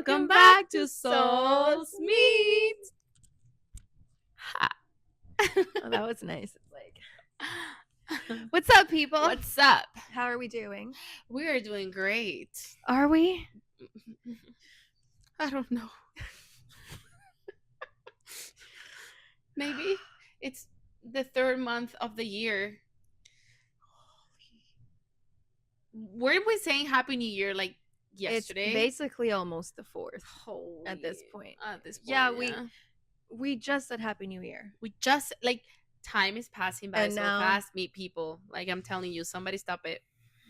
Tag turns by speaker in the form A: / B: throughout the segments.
A: Welcome back to Soul's Meet.
B: Oh, that was nice. It's like, what's up, people?
A: What's up?
B: How are we doing?
A: We are doing great.
B: Are we?
A: I don't know. Maybe it's the third month of the year. Weren't we saying Happy New Year like yesterday?
B: It's basically almost the 4th at this point.
A: Yeah,
B: we just said Happy New Year.
A: We just like time is passing by
B: And
A: so
B: now-
A: fast. Meet people. Like I'm telling you, somebody stop it.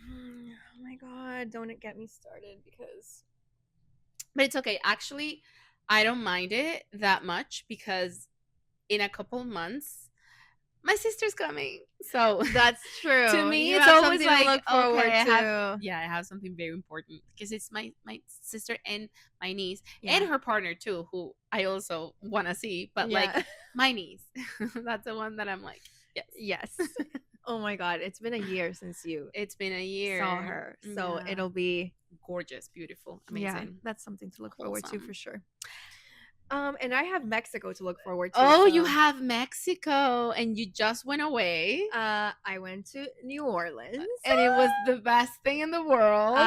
B: Oh my God! Don't get me started because.
A: But it's okay. Actually, I don't mind it that much because in a couple months, my sister's coming. So
B: That's true.
A: to me,
B: You
A: it's
B: have
A: always
B: something
A: like,
B: to look forward
A: okay,
B: to.
A: I have something very important because it's my sister and my niece
B: Yeah.
A: and her partner too, who I also want to see. But like my niece, that's the one that I'm like,
B: yes. Oh my God! It's been a year since you
A: It's been a year.
B: saw her, so
A: Yeah.
B: it'll be
A: Gorgeous, beautiful, amazing.
B: Yeah, that's something to look forward to
A: Wholesome.
B: for sure. And I have Mexico to look forward to.
A: Oh,
B: so-
A: you have Mexico, and you just went away.
B: I went to New Orleans,
A: And it was the best thing in the world.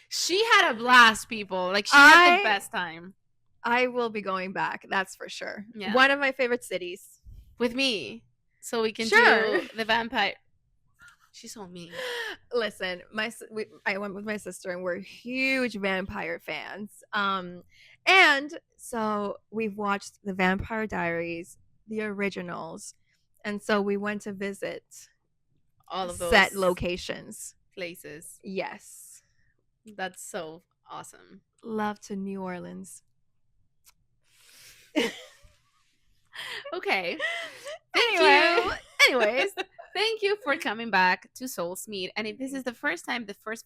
A: She had a blast, people. Like she had the best time
B: I will be going back. That's for sure.
A: Yeah.
B: One of my favorite cities.
A: with me, so we can
B: Sure.
A: do the vampire. She's so mean.
B: Listen, I went with my sister, and we're huge vampire fans. And so we've watched the Vampire Diaries, the originals, and so we went to visit
A: All of those
B: set locations.
A: places.
B: Yes,
A: That's so awesome.
B: love to New Orleans.
A: Okay.
B: Anyway.
A: Anyways, thank you for coming back to Soul's Meet. And if this is the first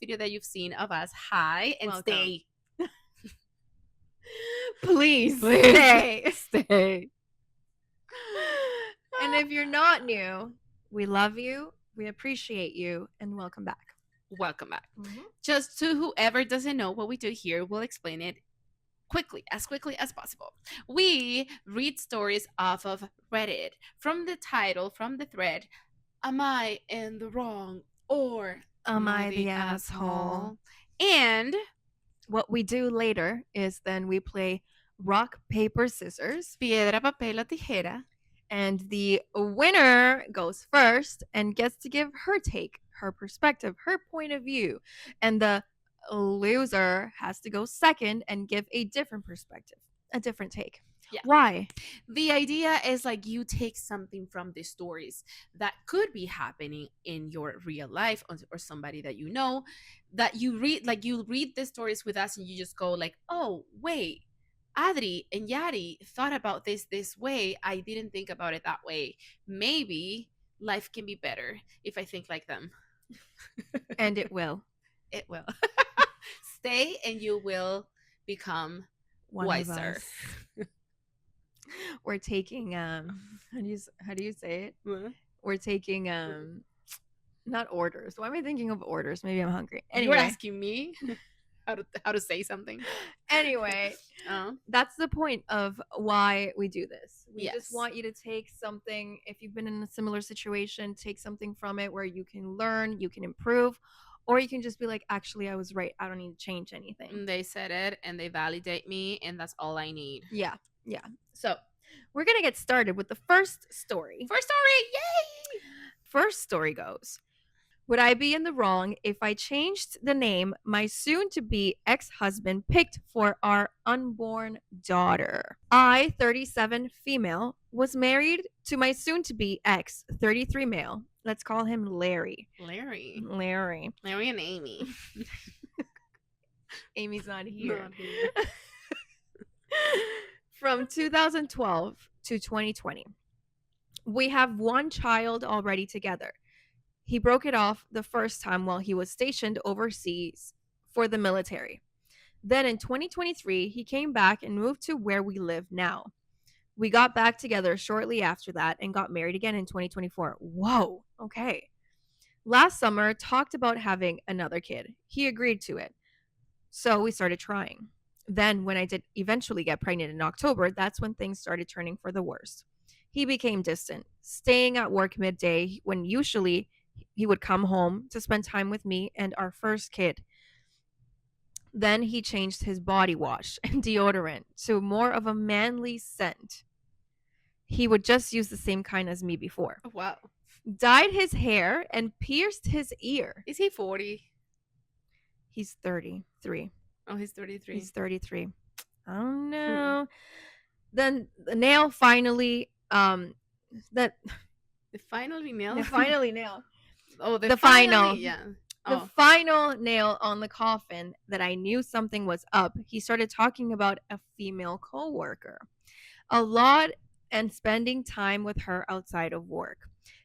A: video that you've seen of us, hi and
B: Welcome.
A: stay.
B: Please
A: Stay.
B: stay. And if you're not new, we love you, we appreciate you, and welcome back.
A: Welcome back. Just to whoever doesn't know what we do here, we'll explain it quickly as possible. We read stories off of Reddit from the title, from the thread, Am I in the wrong or
B: Am I the asshole?
A: And
B: What we do later is then we play rock, paper, scissors,
A: piedra, papel o tijera.
B: and the winner goes first and gets to give her take, her perspective, her point of view. And the loser has to go second and give a different perspective, a different take.
A: Yeah.
B: Why?
A: The idea is like you take something from the stories that could be happening in your real life or somebody that you know that you read, like you read the stories with us and you just go like, oh, wait, Adri and Yari thought about this way. I didn't think about it that way. Maybe life can be better if I think like them.
B: And it will.
A: It will. Stay and you will become
B: One of
A: wiser.
B: us. We're taking how do you say it? We're taking not orders. Why am I thinking of orders? Maybe I'm hungry.
A: You're
B: Anyway,
A: asking me how to say something.
B: anyway, that's the point of why we do this. We
A: Yes.
B: just want you to take something, if you've been in a similar situation, take something from it where you can learn, you can improve, or you can just be like, actually, I was right. I don't need to change anything.
A: They said it and they validate me, and that's all I need.
B: Yeah. So we're going to get started with the first story.
A: First story, yay!
B: First story goes, would I be in the wrong if I changed the name my soon-to-be ex-husband picked for our unborn daughter? I, 37 female, was married to my soon-to-be ex, 33 male. Let's call him Larry.
A: Larry
B: Mm-hmm.
A: and Amy.
B: Amy's not here.
A: Not here.
B: From 2012 to 2020. We have one child already together. He broke it off the first time while he was stationed overseas for the military. Then in 2023, he came back and moved to where we live now. We got back together shortly after that and got married again in 2024. Whoa, okay. Last summer, talked about having another kid. He agreed to it. So we started trying. Then, when I did eventually get pregnant in October, that's when things started turning for the worst. He became distant, staying at work midday when usually he would come home to spend time with me and our first kid. Then he changed his body wash and deodorant to more of a manly scent. He would just use the same kind as me before.
A: Oh, wow.
B: Dyed his hair and pierced his ear.
A: Is he 40?
B: He's 33.
A: Oh, he's 33.
B: He's 33. Oh no. Then the nail finally that
A: The finally nail.
B: the finally nail.
A: Oh,
B: the final.
A: Yeah.
B: The
A: Oh,
B: final nail on the coffin that I knew something was up. He started talking about a female coworker. A lot and spending time with her outside of work.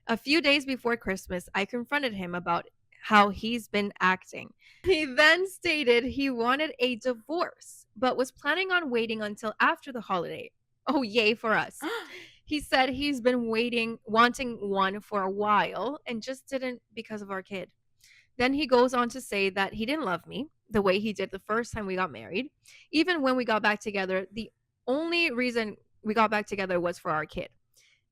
B: A few days before Christmas, I confronted him about how he's been acting. He then stated he wanted a divorce, but was planning on waiting until after the holiday. Oh, yay for us. He said he's been wanting one for a while, and just didn't because of our kid. Then he goes on to say that he didn't love me the way he did the first time we got married. Even when we got back together, the only reason we got back together was for our kid.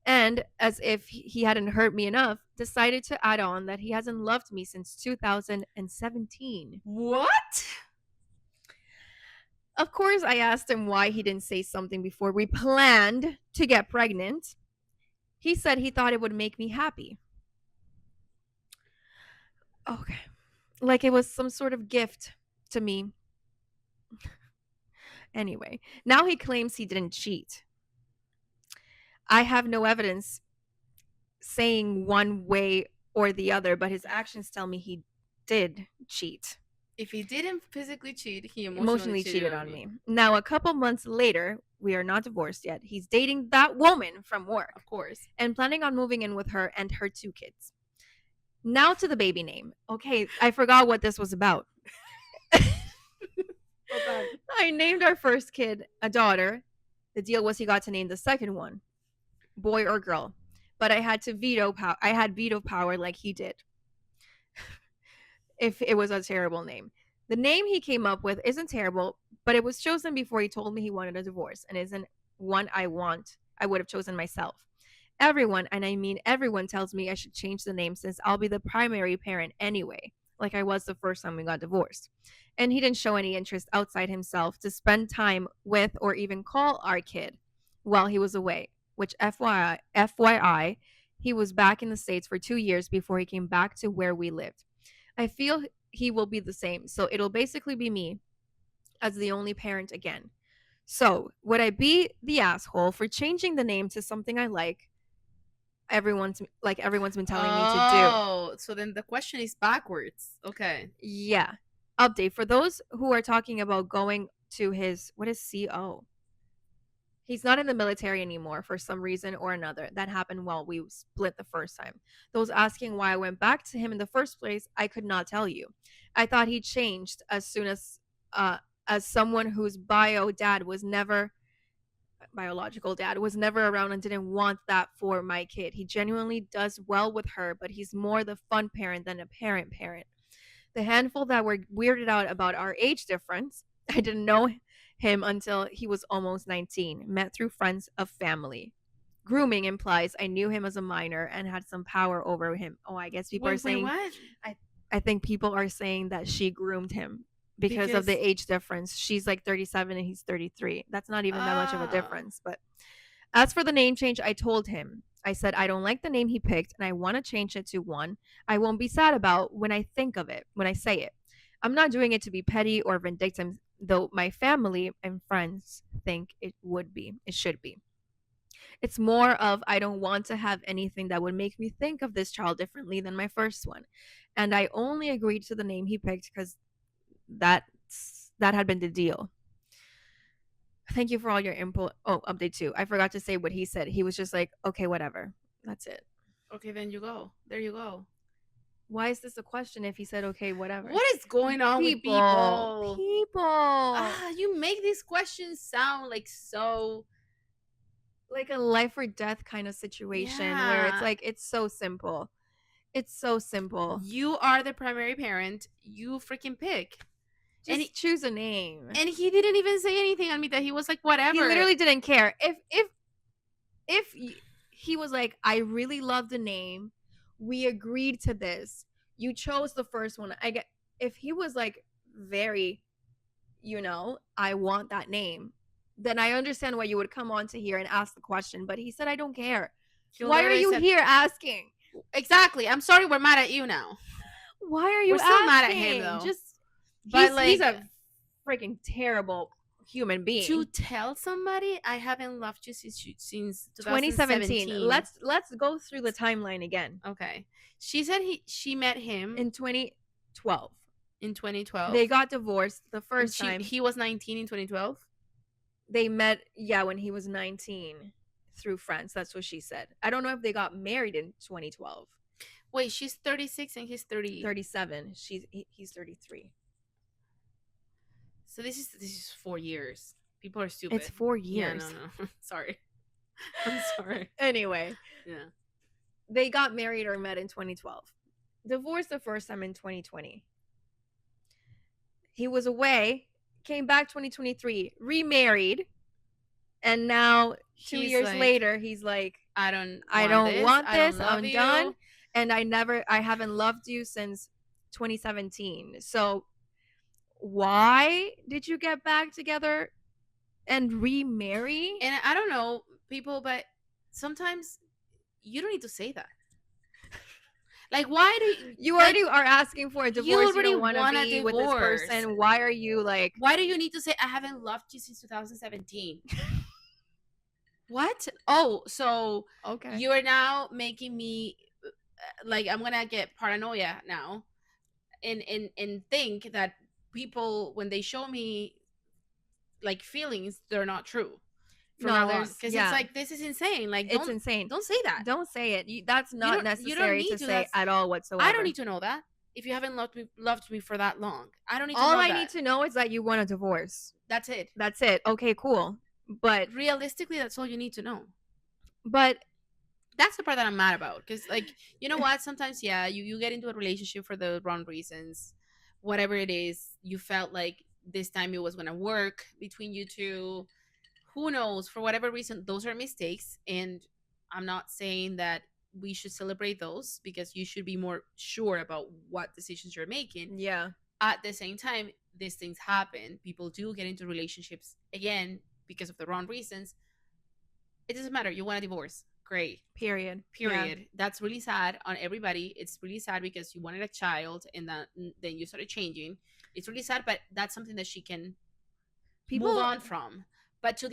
B: And as if he hadn't hurt me enough, decided to add on that he hasn't loved me since 2017.
A: what?
B: Of course, I asked him why he didn't say something before we planned to get pregnant. He said he thought it would make me happy. Okay. Like it was some sort of gift to me. Anyway, now he claims he didn't cheat. I have no evidence saying one way or the other, but his actions tell me he did cheat.
A: If he didn't physically cheat, he
B: Emotionally cheated on me. Now, a couple months later, we are not divorced yet. He's dating that woman from work.
A: Of course.
B: And planning on moving in with her and her 2 kids. Now to the baby name. Okay, I forgot what this was about. I named our first kid a daughter. The deal was he got to name the second one, boy or girl. But I had veto power like he did. If it was a terrible name. The name he came up with isn't terrible, but it was chosen before he told me he wanted a divorce and isn't one I would have chosen myself. Everyone, and I mean everyone, tells me I should change the name since I'll be the primary parent anyway, like I was the first time we got divorced. And he didn't show any interest outside himself to spend time with or even call our kid while he was away, which FYI, he was back in the States for 2 years before he came back to where we lived. I feel he will be the same, so it'll basically be me as the only parent again. So, would I be the asshole for changing the name to something I like? Everyone's been telling me to do.
A: Oh, so then the question is backwards. Okay.
B: Yeah. Update for those who are talking about going to his what is CO? He's not in the military anymore for some reason or another. That happened while we split the first time. Those asking why I went back to him in the first place, I could not tell you. I thought he changed as soon as someone whose biological dad was never around and didn't want that for my kid. He genuinely does well with her, but he's more the fun parent than a parent. The handful that were weirded out about our age difference, I didn't know him until he was almost 19, met through friends of family. Grooming implies I knew him as a minor and had some power over him. Oh, I guess people are saying
A: what?
B: I think people are saying that she groomed him because of the age difference. She's like 37 and he's 33. That's not even that much of a difference. But as for the name change, I told him, I said, I don't like the name he picked and I want to change it to one I won't be sad about when I think of it, when I say it. I'm not doing it to be petty or vindictive, though my family and friends think it should be. It's more of I don't want to have anything that would make me think of this child differently than my first one. And I only agreed to the name he picked because that had been the deal. Thank you for all your input. Oh, update 2. I forgot to say what he said. He was just like, okay, whatever. That's it.
A: Okay, then you go. There you go.
B: Why is this a question if he said, okay, whatever?
A: What is going on with people? You make these questions sound like so...
B: like a life or death kind of situation where it's like, it's so simple. It's so simple.
A: You are the primary parent. You freaking pick.
B: Just choose a name.
A: And he didn't even say anything on me that he was like, whatever.
B: He literally didn't care. If he was like, I really love the name, we agreed to this, you chose the first one. I get if he was like very, I want that name, then I understand why you would come on to here and ask the question. But he said, I don't care. Why are you here asking?
A: Exactly. I'm sorry, we're mad at you now.
B: Why are you
A: We're still mad at him though.
B: He's a freaking terrible human being.
A: To tell somebody I haven't loved you since
B: 2017. Let's go through the timeline again.
A: Okay. She said she met him
B: in 2012.
A: In 2012.
B: They got divorced the first time.
A: He was 19 in 2012.
B: They met, when he was 19 through friends. That's what she said. I don't know if they got married in 2012.
A: Wait, she's 36 and he's
B: 37. He's 33.
A: So this is 4 years. People are stupid.
B: It's 4 years.
A: Yeah, no. Sorry. I'm sorry.
B: Anyway.
A: Yeah.
B: They got married or met in 2012. Divorced the first time in 2020. He was away, came back 2023, remarried, and now 2 years later, he's like, I don't want this. I'm done. And I haven't loved you since 2017. So why did you get back together and remarry?
A: And I don't know, people, but sometimes you don't need to say that. Like, why do
B: you already are asking for a divorce? You already want to be with this person. Why are you like?
A: Why do you need to say I haven't loved you since 2017? What? Oh, so okay. You are now making me like I'm gonna get paranoia now, and think that people, when they show me like feelings, they're not true. Because it's like, this is insane. Like,
B: it's insane.
A: Don't say that.
B: Don't say it. That's not necessary to say at all whatsoever.
A: I don't need to know that. If you haven't loved me for that long, I don't need to
B: know
A: that.
B: All I need to know is that you want a divorce.
A: That's it.
B: Okay, cool. But
A: realistically, that's all you need to know.
B: But
A: that's the part that I'm mad about. Because, like, you know what? Sometimes, you get into a relationship for the wrong reasons. Whatever it is, you felt like this time it was going to work between you two. Who knows? For whatever reason, those are mistakes. And I'm not saying that we should celebrate those, because you should be more sure about what decisions you're making.
B: Yeah.
A: At the same time, these things happen. People do get into relationships, again, because of the wrong reasons. It doesn't matter. You want a divorce. Great.
B: Period.
A: Yeah. That's really sad on everybody. It's really sad because you wanted a child and then you started changing. It's really sad, but that's something that she can move on from. But to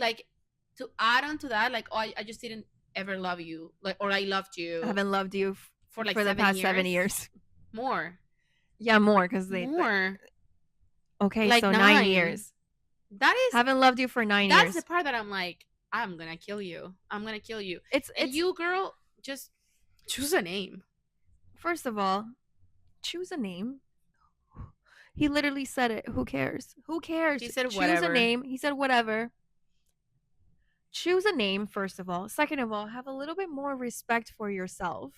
A: add on to that, like, oh, I just didn't ever love you, like, or I loved you.
B: I haven't loved you for the past 7 years.
A: More.
B: Yeah, more, because
A: more.
B: Okay, like so 9 years.
A: That is,
B: haven't loved you for 9 years.
A: That's the part that I'm like, I'm gonna kill you. It's you, girl. Just choose a name.
B: First of all, choose a name. He literally said it. Who cares?
A: He said whatever.
B: Choose a name. He said whatever. Choose a name, first of all. Second of all, have a little bit more respect for yourself.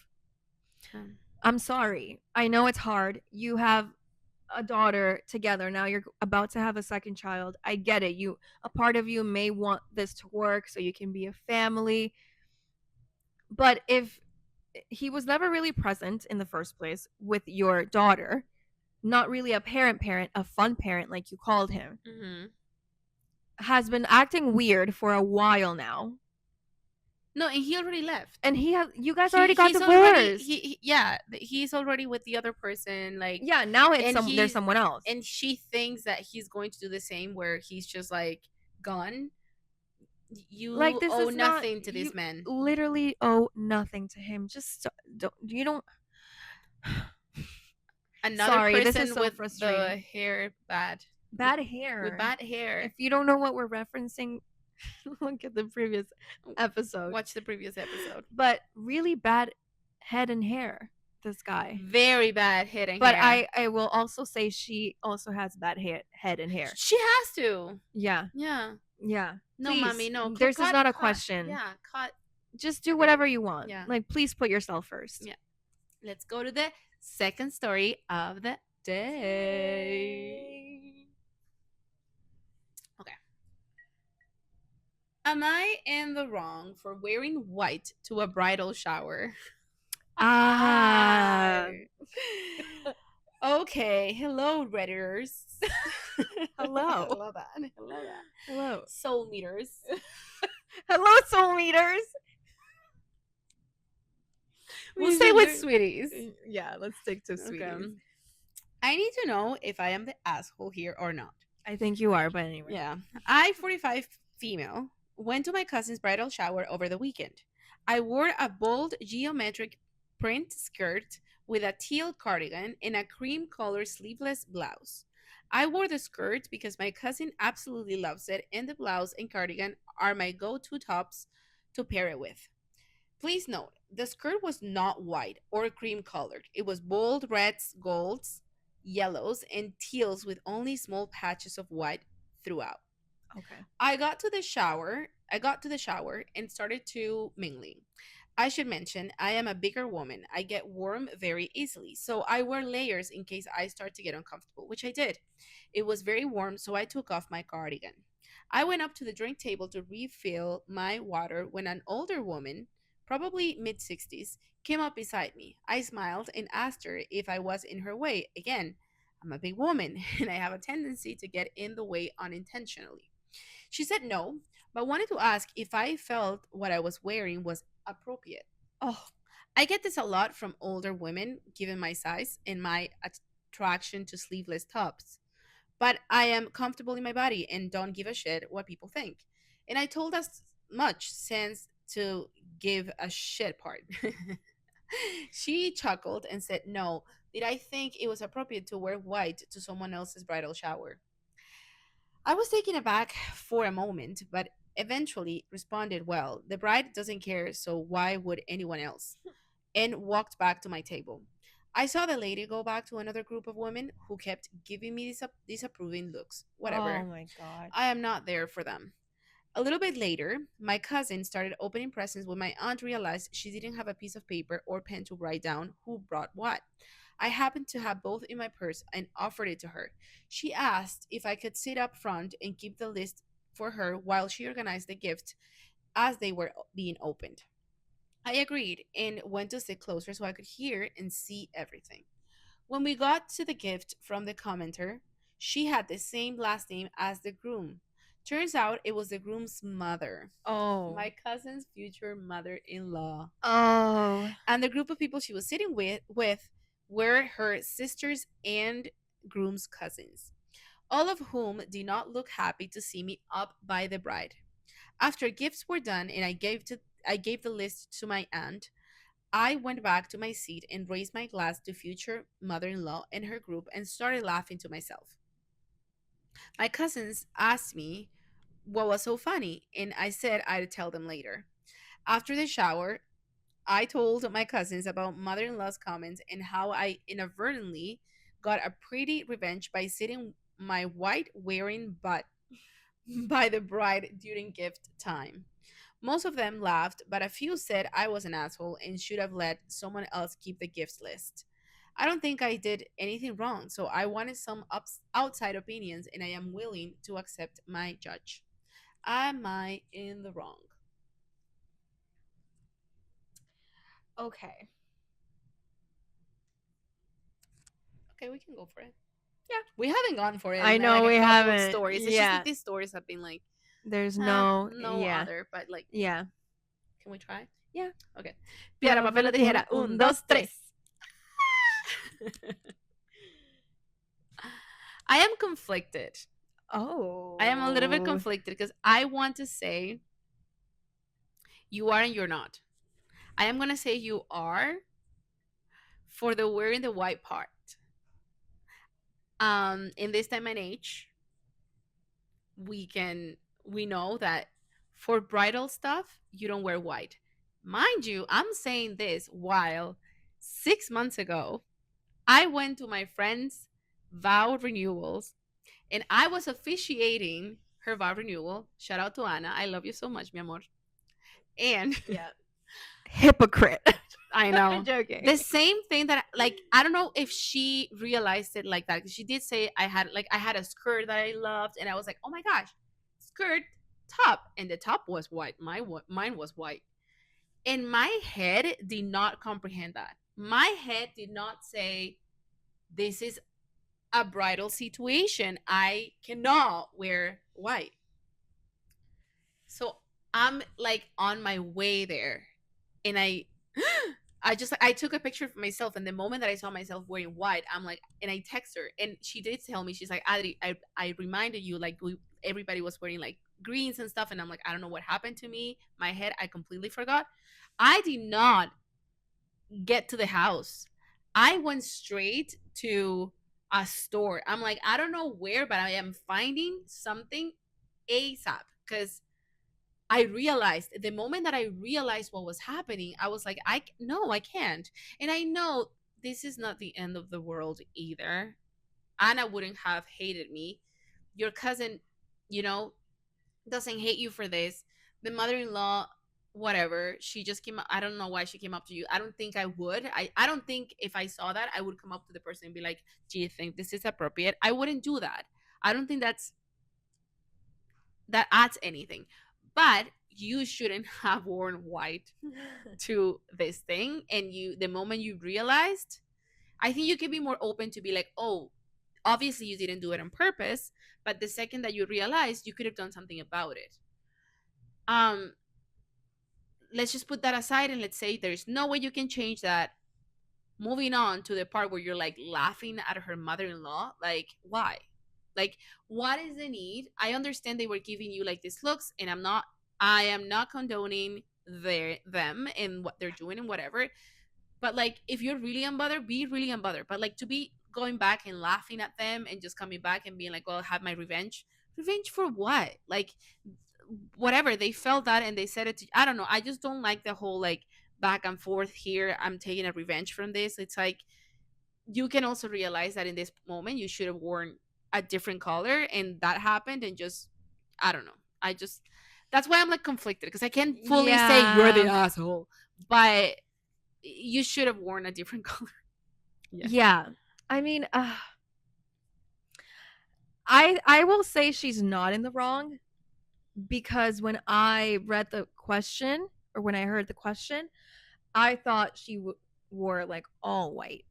B: I'm sorry. I know it's hard. You have a daughter together. Now you're about to have a second child. I get it. A part of you may want this to work so you can be a family. But if he was never really present in the first place with your daughter, not really a parent, a fun parent like you called him, has been acting weird for a while now.
A: No, and he already left.
B: And you guys already got divorced.
A: He's already with the other person. Like,
B: yeah, now there's someone else.
A: And she thinks that he's going to do the same, where he's just like gone. You owe nothing to this man.
B: Literally owe nothing to him. Just don't.
A: Another person this is so with frustrating. The hair
B: bad hair.
A: With bad hair.
B: If you don't know what we're referencing, look at the previous episode.
A: Watch the previous episode.
B: But really bad head and hair, this guy.
A: Very bad head and
B: hair.
A: But
B: I will also say she also has bad head and hair.
A: She has to.
B: Yeah.
A: No, please, mommy, no.
B: This is not a question.
A: Yeah, cut.
B: Just do whatever you want.
A: Yeah.
B: Like, please put yourself first.
A: Yeah. Let's go to the second story of the day. Okay. Am I in the wrong for wearing white to a bridal shower?
B: Ah.
A: Okay. Hello, Redditors. I
B: Hello.
A: love that. I love that.
B: Hello.
A: Soul meters.
B: Hello, soul meters.
A: We'll
B: We
A: stay
B: should
A: with
B: do.
A: sweeties.
B: Yeah, let's stick to
A: Okay.
B: sweeties.
A: I need to know if I am the asshole here or not.
B: I think you are, but anyway.
A: Yeah. I, 45 female, went to my cousin's bridal shower over the weekend. I wore a bold geometric print skirt with a teal cardigan and a cream color sleeveless blouse. I wore the skirt because my cousin absolutely loves it, and the blouse and cardigan are my go to tops to pair it with. Please note, the skirt was not white or cream colored. It was bold reds, golds, yellows, and teals with only small patches of white throughout.
B: Okay.
A: I got to the shower and started to mingling. I should mention, I am a bigger woman. I get warm very easily, so I wear layers in case I start to get uncomfortable, which I did. It was very warm, so I took off my cardigan. I went up to the drink table to refill my water when an older woman, probably mid 60s, came up beside me. I smiled and asked her if I was in her way. Again, I'm a big woman and I have a tendency to get in the way unintentionally. She said no, but wanted to ask if I felt what I was wearing was appropriate.
B: Oh,
A: I get this a lot from older women, given my size and my attraction to sleeveless tops. But I am comfortable in my body and don't give a shit what people think. And I told us much sense to give a shit part. She chuckled and said, no, did I think it was appropriate to wear white to someone else's bridal shower? I was taken aback for a moment, but eventually responded, well, the bride doesn't care, so why would anyone else? And walked back to my table. I saw the lady go back to another group of women who kept giving me disapproving looks.
B: oh
A: Whatever.
B: my God.
A: I am not there for them. A little bit later, my cousin started opening presents when my aunt realized she didn't have a piece of paper or pen to write down who brought what. I happened to have both in my purse and offered it to her. She asked if I could sit up front and keep the list for her while she organized the gift as they were being opened. I agreed and went to sit closer so I could hear and see everything. When we got to the gift from the commenter, she had the same last name as the groom. Turns out it was the groom's mother,
B: Oh.
A: my cousin's future mother in law.
B: Oh.
A: And the group of people she was sitting with were her sisters and groom's cousins, all of whom did not look happy to see me up by the bride. After gifts were done and I gave the list to my aunt, I went back to my seat and raised my glass to future mother-in-law and her group and started laughing to myself. My cousins asked me what was so funny, and I said I'd tell them later. After the shower, I told my cousins about mother in law's comments and how I inadvertently got a pretty revenge by sitting my white wearing butt by the bride during gift time. Most of them laughed, but a few said I was an asshole and should have let someone else keep the gifts list. I don't think I did anything wrong, so I wanted some outside opinions and I am willing to accept my judge. Am I in the wrong?
B: Okay.
A: Okay, we can go for it.
B: Yeah.
A: We haven't gone for it.
B: I
A: in,
B: know
A: like,
B: we
A: a couple of
B: haven't.
A: stories. It's just
B: Yeah.
A: that these stories have been like
B: There's no.
A: no
B: Yeah.
A: other, but like,
B: Yeah.
A: can we try?
B: Yeah.
A: Okay. Piedra, papel o tijera. Un, dos, tres. I am conflicted.
B: Oh.
A: I am a little bit conflicted because I want to say you are and you're not. I am gonna say you are for the wearing the white part. In this time and age, we know that for bridal stuff you don't wear white. Mind you, I'm saying this while 6 months ago I went to my friend's vow renewals and I was officiating her vow renewal. Shout out to Anna. I love you so much, mi amor. And
B: Yeah. Hypocrite.
A: I
B: I'm
A: know.
B: joking.
A: The same thing that like I don't know if she realized it like that. She did say I had a skirt that I loved, and I was like, oh my gosh, skirt top, and the top was white. Mine was white, and my head did not comprehend that. My head did not say this is a bridal situation. I cannot wear white. So I'm like on my way there, and I took a picture of myself, and the moment that I saw myself wearing white, I'm like, and I text her, and she did tell me, she's like, Adri, I reminded you, like everybody was wearing like greens and stuff, and I'm like, I don't know what happened to me, my head, I completely forgot. I did not get to the house. I went straight to a store. I'm like, I don't know where, but I am finding something ASAP because I realized the moment that I realized what was happening, I was like, no, I can't. And I know this is not the end of the world either. Anna wouldn't have hated me. Your cousin, you know, doesn't hate you for this. The mother-in-law, whatever, she just came up. I don't know why she came up to you. I don't think I would. I don't think if I saw that, I would come up to the person and be like, do you think this is appropriate? I wouldn't do that. I don't think that adds anything. But you shouldn't have worn white to this thing. And the moment you realized, I think you can be more open to be like, oh, obviously you didn't do it on purpose, but the second that you realized, you could have done something about it. Um, let's just put that aside and let's say there's no way you can change that. Moving on to the part where you're like laughing at her mother-in-law, like why? Like, what is the need? I understand they were giving you like these looks, and I am not condoning them and what they're doing and whatever. But like, if you're really unbothered, be really unbothered. But like, to be going back and laughing at them and just coming back and being like, well, I have my revenge. Revenge for what? Like, whatever, they felt that and they said it to, I don't know, I just don't like the whole like back and forth here, I'm taking a revenge from this. It's like, you can also realize that in this moment you should have worn a different color, and that happened, and just, I don't know, I just, that's why I'm like conflicted, because I can't fully say you're the
B: Yeah.
A: asshole, but you should have worn a different color.
B: Yeah. I mean, I will say she's not in the wrong, because when I read the question, or when I heard the question, I thought she wore like all white,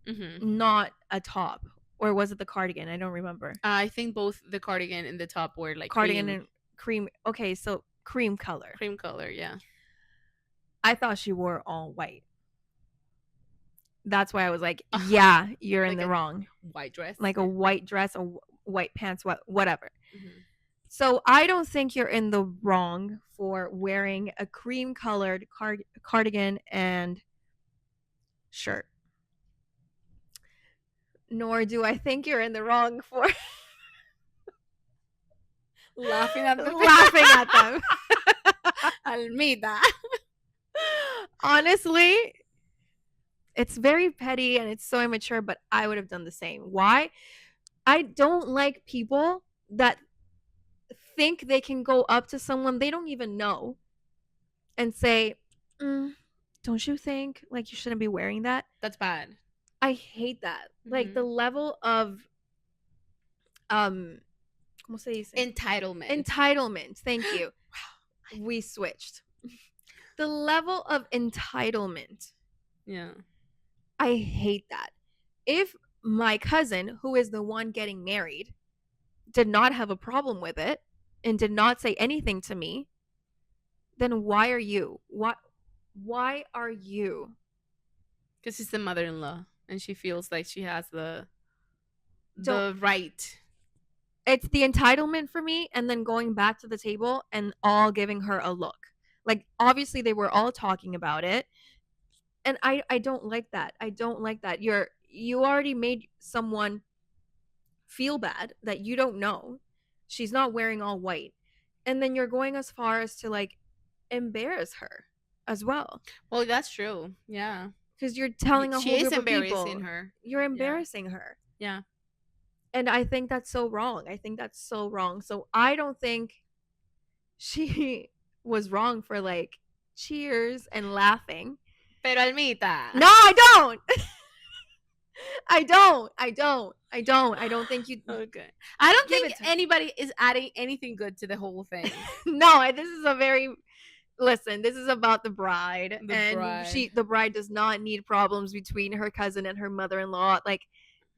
B: not a top. Or was it the cardigan? I don't remember.
A: I think both the cardigan and the top were like
B: Cardigan and cream. Okay, so cream color.
A: cream color, yeah.
B: I thought she wore all white. That's why I was like, yeah, you're in
A: Like
B: the
A: a
B: wrong.
A: white dress.
B: Like a white dress, or white pants, whatever.
A: Mhm.
B: So I don't think you're in the wrong for wearing a cream colored cardigan and shirt. Nor do I think you're in the wrong for
A: Laughing at them.
B: laughing at them.
A: Almeida.
B: Honestly, it's very petty and it's so immature, but I would have done the same. Why? I don't like people that think they can go up to someone they don't even know and say, don't you think like you shouldn't be wearing that?
A: That's bad.
B: I hate that. Like the level of ¿cómo se dice? Entitlement. Thank you. Wow. We switched. The level of entitlement.
A: Yeah.
B: I hate that. If my cousin, who is the one getting married, did not have a problem with it and did not say anything to me, then why are you? Why are you?
A: Because she's the mother-in-law and she feels like she has the right.
B: It's the entitlement for me, and then going back to the table and all giving her a look. Like, obviously they were all talking about it, and I don't like that. I don't like that. You already made someone feel bad that you don't know. She's not wearing all white, and then you're going as far as to like embarrass her as well.
A: Well, that's true. Yeah.
B: Because you're telling a
A: she
B: whole
A: is
B: group of people
A: embarrassing her.
B: You're embarrassing her.
A: Yeah.
B: And I think that's so wrong. So I don't think she was wrong for like cheers and laughing.
A: Pero Almita.
B: No, I don't. I don't think you.
A: Okay. I don't
B: Give
A: think
B: it to me.
A: anybody is adding anything good to the whole thing.
B: No, this is a very. Listen, this is about the bride,
A: The
B: and
A: bride.
B: the bride does not need problems between her cousin and her mother-in-law. Like,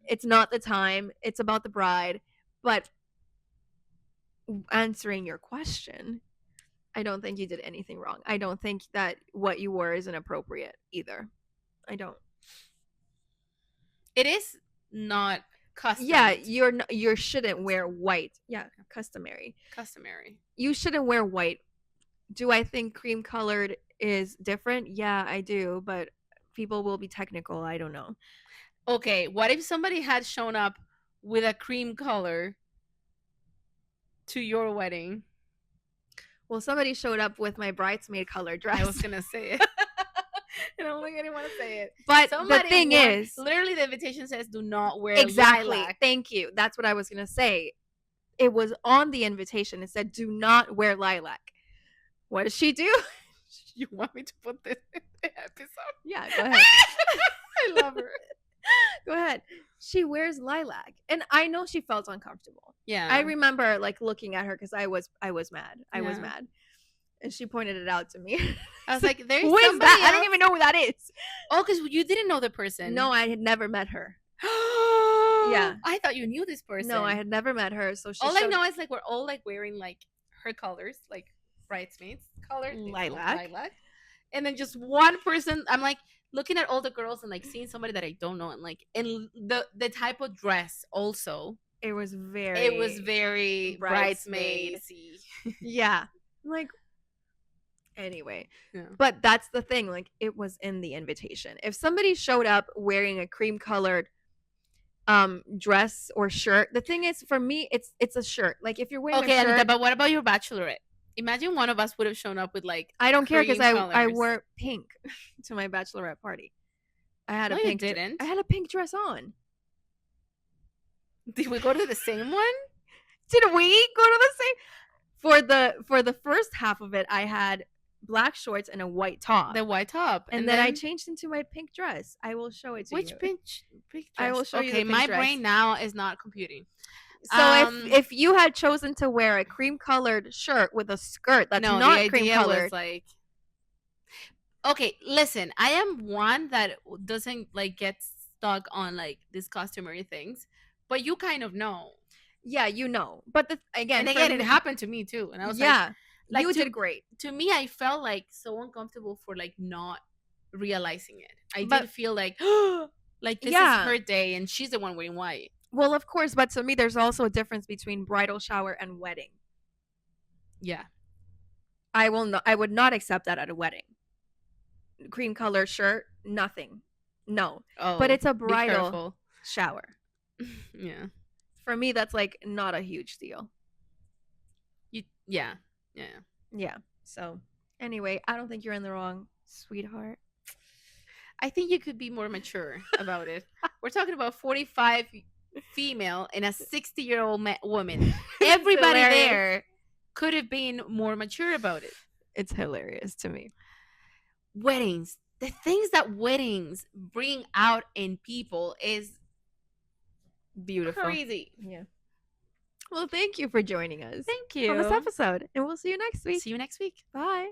B: it's not the time. It's about the bride. But answering your question, I don't think you did anything wrong. I don't think that what you wore is inappropriate either. I don't.
A: It is not custom.
B: Yeah, you shouldn't wear white. Yeah, customary. You shouldn't wear white. Do I think cream colored is different? Yeah, I do, but people will be technical. I don't know.
A: Okay, what if somebody had shown up with a cream color to your wedding?
B: Well, somebody showed up with my bridesmaid color dress.
A: I was gonna say it. And I'm like, I didn't want to say it.
B: But
A: Somebody
B: the thing is,
A: literally the invitation says do not wear
B: exactly.
A: lilac.
B: Thank you. That's what I was gonna say. It was on the invitation. It said do not wear lilac. What does she do?
A: You want me to put this in the episode?
B: Yeah, go ahead.
A: I love her.
B: Go ahead. She wears lilac, and I know she felt uncomfortable.
A: Yeah,
B: I remember like looking at her because I was mad. I was
A: Yeah.
B: mad, and she pointed it out to me.
A: I was like, "There's
B: Who is
A: somebody
B: that? I
A: else.
B: don't even know who that is.
A: Oh, because you didn't know the person.
B: No, I had never met her.
A: Yeah, I thought you knew this person.
B: No, I had never met her. So she
A: All I
B: showed
A: know is like we're all like wearing like her colors, like bridesmaids color,
B: lilac.
A: and then just one person. I'm like looking at all the girls and like seeing somebody that I don't know, and like and the type of dress also.
B: It was very
A: bridesmaid.
B: Yeah. Like, anyway.
A: Yeah.
B: But that's the thing. Like, it was in the invitation. If somebody showed up wearing a cream colored dress or shirt, the thing is, for me, it's a shirt. Like, if you're wearing
A: Okay,
B: a shirt,
A: Anita, but what about your bachelorette? Imagine one of us would have shown up with like
B: I don't care because
A: cream
B: I
A: colors.
B: wore pink to my bachelorette party. I had
A: No,
B: a
A: you
B: pink.
A: didn't.
B: I had a pink dress on.
A: Did we go to the same one?
B: Did we go to the same? For the first half of it, I had black shorts and a white top.
A: The white top,
B: and then I changed into my pink dress. I will show it to
A: which
B: you.
A: pink dress?
B: I will show you the
A: Okay,
B: pink
A: my
B: dress.
A: brain now is not computing.
B: So if you had chosen to wear a cream colored shirt with a skirt that's
A: no,
B: not
A: the
B: cream
A: idea
B: colored,
A: was like, okay, listen, I am one that doesn't like get stuck on like these customary things, but you kind of know.
B: yeah, you know. But again,
A: it happened to me too, and I was like
B: you did great.
A: To me, I felt like so uncomfortable for like not realizing it. I
B: But-
A: did feel like like this
B: Yeah.
A: is her day, and she's the one wearing white.
B: Well, of course, but to me, there's also a difference between bridal shower and wedding.
A: Yeah,
B: I would not accept that at a wedding. Cream color shirt, nothing. No.
A: oh,
B: But it's a
A: be
B: bridal
A: careful.
B: shower.
A: Yeah,
B: For me, that's like not a huge deal.
A: yeah.
B: Yeah. So anyway, I don't think you're in the wrong, sweetheart.
A: I think you could be more mature about it. We're talking about 45 female and a 60-year-old woman. Everybody
B: hilarious.
A: there could have been more mature about it.
B: It's hilarious to me.
A: Weddings, the things that weddings bring out in people is
B: Beautiful.
A: crazy.
B: Yeah. Well, thank you for joining us
A: Thank you.
B: on this episode, and we'll see you next week.
A: See you next week.
B: Bye.